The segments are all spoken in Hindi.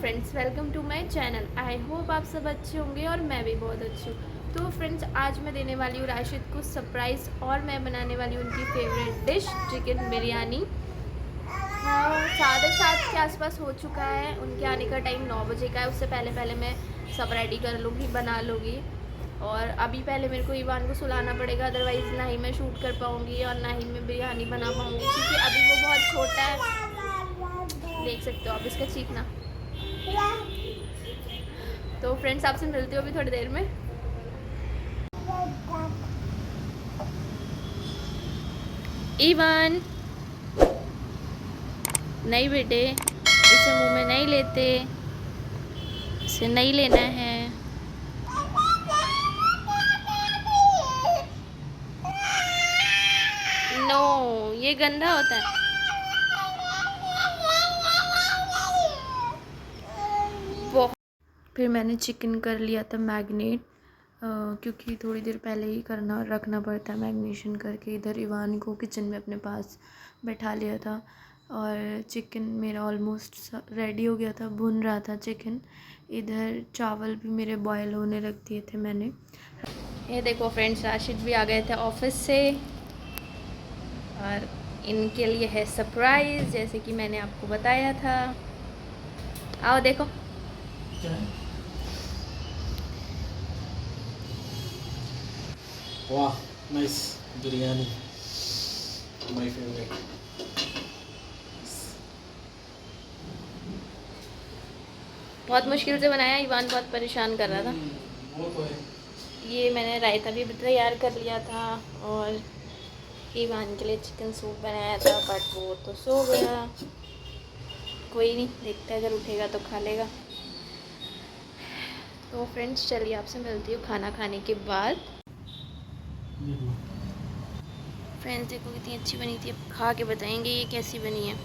Friends, welcome to my channel. I hope आप सब अच्छे होंगे और मैं भी बहुत अच्छी हूँ। तो फ्रेंड्स, आज मैं देने वाली हूँ राशिद को सरप्राइज़ और मैं बनाने वाली हूँ उनकी फेवरेट डिश चिकन बिरयानी। 7:30 के आसपास हो चुका है, उनके आने का टाइम 9 बजे का है। उससे पहले पहले मैं सब रेडी कर लूँगी, बना लूँगी। और अभी पहले मेरे को ईवान को सुलाना पड़ेगा, अदरवाइज़ ना ही मैं शूट कर पाऊँगी और ना ही मैं बिरयानी बना पाऊँगी, क्योंकि अभी वो बहुत छोटा है। देख सकते हो आप इसका चीखना। तो फ्रेंड्स, आपसे मिलती हूँ अभी थोड़ी देर में। ईवान, नहीं बेटे, इसे मुंह में नहीं लेते, इसे नहीं लेना है। नो, ये गंदा होता है। फिर मैंने चिकन कर लिया था मैग्नेट, क्योंकि थोड़ी देर पहले ही करना रखना पड़ता है मैग्नेशन करके। इधर ईवान को किचन में अपने पास बैठा लिया था और चिकन मेरा ऑलमोस्ट रेडी हो गया था, भुन रहा था चिकन। इधर चावल भी मेरे बॉयल होने रख दिए थे मैंने। ये देखो फ्रेंड्स, राशिद भी आ गए थे ऑफिस से और इनके लिए है सरप्राइज़, जैसे कि मैंने आपको बताया था। आओ देखो। Wow, nice biryani. My favorite. बहुत मुश्किल से बनाया, ईवान बहुत परेशान कर रहा था। वो तो है। ये मैंने रायता भी तैयार कर लिया था और ईवान के लिए चिकन सूप बनाया था, बट वो तो सो गया। कोई नहीं, देखते हैं, अगर उठेगा तो खा लेगा। तो फ्रेंड्स, चलिए आपसे मिलती हूँ खाना खाने के बाद। फ्रेंड्स देखो कितनी अच्छी बनी थी, अब खा के बताएंगे ये कैसी बनी है।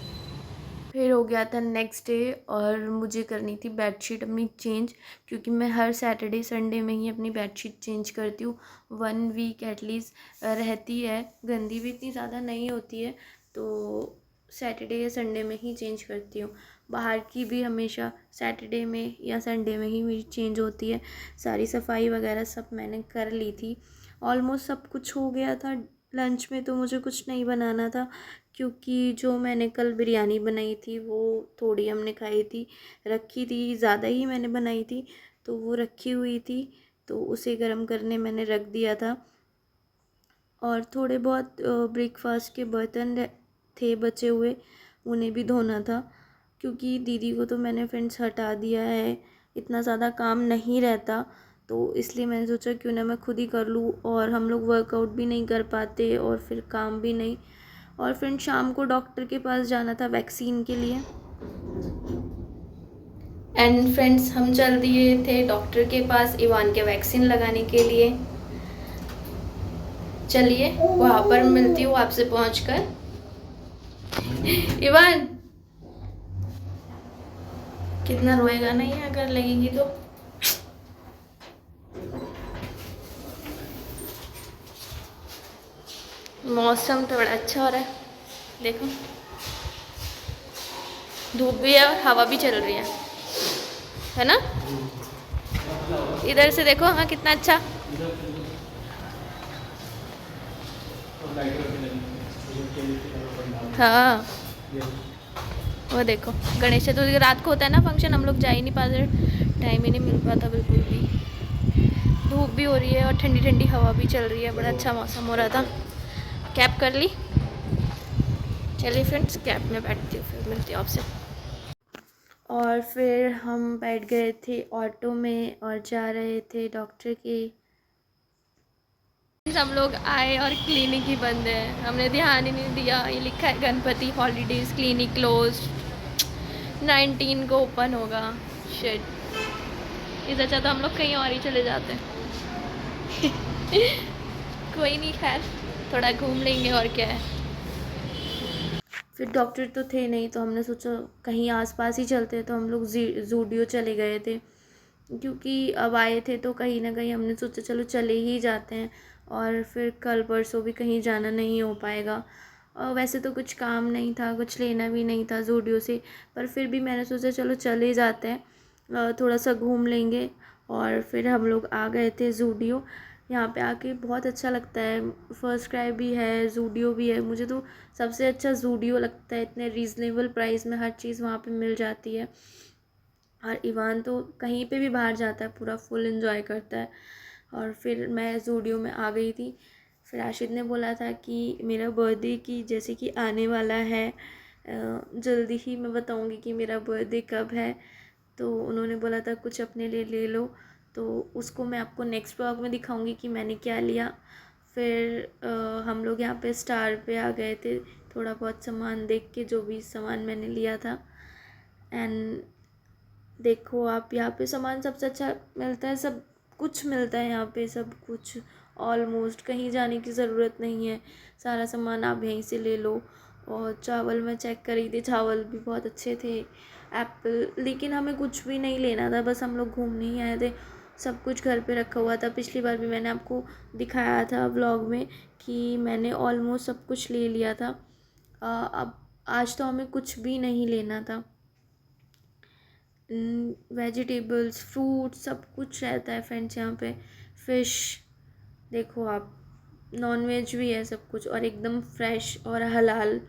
फिर हो गया था नेक्स्ट डे और मुझे करनी थी बेडशीट अपनी चेंज, क्योंकि मैं हर सैटरडे संडे में ही अपनी बेडशीट चेंज करती हूँ। 1 वीक एटलीस्ट रहती है, गंदी भी इतनी ज़्यादा नहीं होती है, तो सैटरडे या संडे में ही चेंज करती हूँ। बाहर की भी हमेशा सैटरडे में या संडे में ही मेरी चेंज होती है। सारी सफाई वगैरह सब मैंने कर ली थी, ऑलमोस्ट सब कुछ हो गया था। लंच में तो मुझे कुछ नहीं बनाना था, क्योंकि जो मैंने कल बिरयानी बनाई थी वो थोड़ी हमने खाई थी, रखी थी, ज़्यादा ही मैंने बनाई थी, तो वो रखी हुई थी, तो उसे गर्म करने मैंने रख दिया था। और थोड़े बहुत ब्रेकफास्ट के बर्तन थे बचे हुए, उन्हें भी धोना था, क्योंकि दीदी को तो मैंने फ्रेंड्स हटा दिया है, इतना ज़्यादा काम नहीं रहता, तो इसलिए मैंने सोचा क्यों ना मैं खुद ही कर लूँ। और हम लोग वर्कआउट भी नहीं कर पाते और फिर काम भी नहीं। और फ्रेंड, शाम को डॉक्टर के पास जाना था वैक्सीन के लिए। एंड फ्रेंड्स, हम चल दिए थे डॉक्टर के पास ईवान के वैक्सीन लगाने के लिए। चलिए वहाँ पर मिलती हूँ आपसे पहुँचकर। ईवान कितना रोएगा नहीं अगर लगेगी तो। मौसम तो बड़ा अच्छा हो रहा है, देखो धूप भी है और हवा भी चल रही है ना। इधर से देखो, हाँ कितना अच्छा। हाँ, वो देखो, गणेश चतुर्थी रात को होता है ना फंक्शन, हम लोग जा ही नहीं पाते, टाइम ही नहीं मिल पाता बिल्कुल भी। धूप भी हो रही है और ठंडी ठंडी हवा भी चल रही है, बड़ा अच्छा मौसम हो रहा था। कैब कर ली। चलिए फ्रेंड्स, कैब में बैठती हूँ, फिर मिलती हूँ आपसे। और फिर हम बैठ गए थे ऑटो में और जा रहे थे डॉक्टर के। हम लोग आए और क्लिनिक ही बंद है, हमने ध्यान ही नहीं दिया। ये लिखा है गणपति हॉलीडेज क्लिनिक क्लोज, 19 को ओपन होगा। शिट, इससे अच्छा तो हम लोग कहीं और ही चले जाते हैं। कोई नहीं, खैर थोड़ा घूम लेंगे और क्या है। फिर डॉक्टर तो थे नहीं, तो हमने सोचा कहीं आसपास ही चलते हैं, तो हम लोग ज़ूडियो चले गए थे, क्योंकि अब आए थे तो कहीं ना कहीं हमने सोचा चलो चले ही जाते हैं, और फिर कल परसों भी कहीं जाना नहीं हो पाएगा। वैसे तो कुछ काम नहीं था, कुछ लेना भी नहीं था ज़ूडियो से, पर फिर भी मैंने सोचा चलो चले जाते हैं, थोड़ा सा घूम लेंगे। और फिर हम लोग आ गए थे ज़ूडियो। यहाँ पे आके बहुत अच्छा लगता है, फर्स्ट क्राई भी है, ज़ूडियो भी है। मुझे तो सबसे अच्छा ज़ूडियो लगता है, इतने रीज़नेबल प्राइस में हर चीज़ वहाँ पे मिल जाती है। और इवान तो कहीं पे भी बाहर जाता है पूरा फुल एंजॉय करता है। और फिर मैं ज़ूडियो में आ गई थी। फिर राशिद ने बोला था कि मेरा बर्थडे की जैसे कि आने वाला है, जल्दी ही मैं बताऊंगी कि मेरा बर्थडे कब है, तो उन्होंने बोला था कुछ अपने लिए ले लो, तो उसको मैं आपको नेक्स्ट ब्लॉग में दिखाऊंगी कि मैंने क्या लिया। फिर हम लोग यहाँ पे स्टार पे आ गए थे, थोड़ा बहुत सामान देख के, जो भी सामान मैंने लिया था। एंड देखो आप, यहाँ पे सामान सबसे अच्छा मिलता है, सब कुछ मिलता है यहाँ पे, सब कुछ ऑलमोस्ट, कहीं जाने की ज़रूरत नहीं है, सारा सामान आप यहीं से ले लो। और चावल मैं चेक कर रही थी, चावल भी बहुत अच्छे थे, एप्पल, लेकिन हमें कुछ भी नहीं लेना था, बस हम लोग घूमने ही आए थे, सब कुछ घर पे रखा हुआ था। पिछली बार भी मैंने आपको दिखाया था व्लॉग में कि मैंने ऑलमोस्ट सब कुछ ले लिया था। अब आज तो हमें कुछ भी नहीं लेना था। वेजिटेबल्स, फ्रूट, सब कुछ रहता है फ्रेंड्स यहाँ पे, फ़िश, देखो आप, नॉन वेज भी है सब कुछ, और एकदम फ्रेश और हलाल।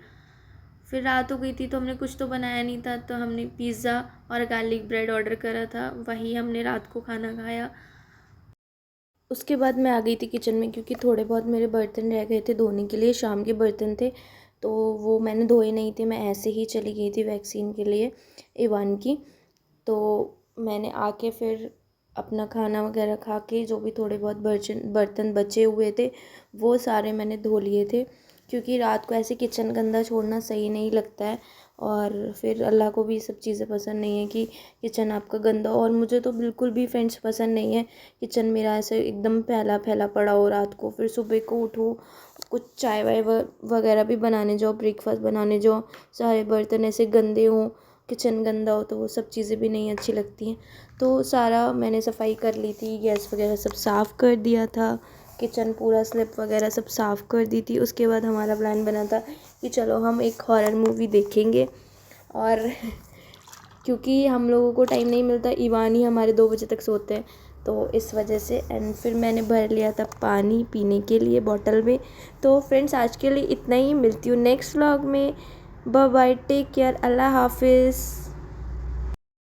फिर रात हो गई थी तो हमने कुछ तो बनाया नहीं था, तो हमने पिज़्ज़ा और गार्लिक ब्रेड ऑर्डर करा था, वही हमने रात को खाना खाया। उसके बाद मैं आ गई थी किचन में, क्योंकि थोड़े बहुत मेरे बर्तन रह गए थे धोने के लिए, शाम के बर्तन थे, तो वो मैंने धोए नहीं थे, मैं ऐसे ही चली गई थी वैक्सीन के लिए इवान की। तो मैंने आके फिर अपना खाना वगैरह खा के, जो भी थोड़े बहुत बर्तन बचे हुए थे वो सारे मैंने धो लिए थे, क्योंकि रात को ऐसे किचन गंदा छोड़ना सही नहीं लगता है। और फिर अल्लाह को भी ये सब चीज़ें पसंद नहीं है कि किचन आपका गंदा हो, और मुझे तो बिल्कुल भी फ्रेंड्स पसंद नहीं है किचन मेरा ऐसे एकदम फैला फैला पड़ा हो रात को। फिर सुबह को उठो, कुछ चाय वाय वगैरह भी बनाने जाओ, ब्रेकफास्ट बनाने जाओ, सारे बर्तन ऐसे गंदे हों, किचन गंदा हो, तो वो सब चीज़ें भी नहीं अच्छी लगती हैं। तो सारा मैंने सफाई कर ली थी, गैस वगैरह सब साफ़ कर दिया था, किचन पूरा स्लिप वगैरह सब साफ़ कर दी थी। उसके बाद हमारा प्लान बना था कि चलो हम एक हॉरर मूवी देखेंगे, और क्योंकि हम लोगों को टाइम नहीं मिलता, ईवान ही हमारे 2 बजे तक सोते हैं, तो इस वजह से। एंड फिर मैंने भर लिया था पानी पीने के लिए बॉटल में। तो फ्रेंड्स आज के लिए इतना ही, मिलती हूँ नेक्स्ट व्लॉग में। बाय बाय, टेक केयर, अल्लाह हाफिज़।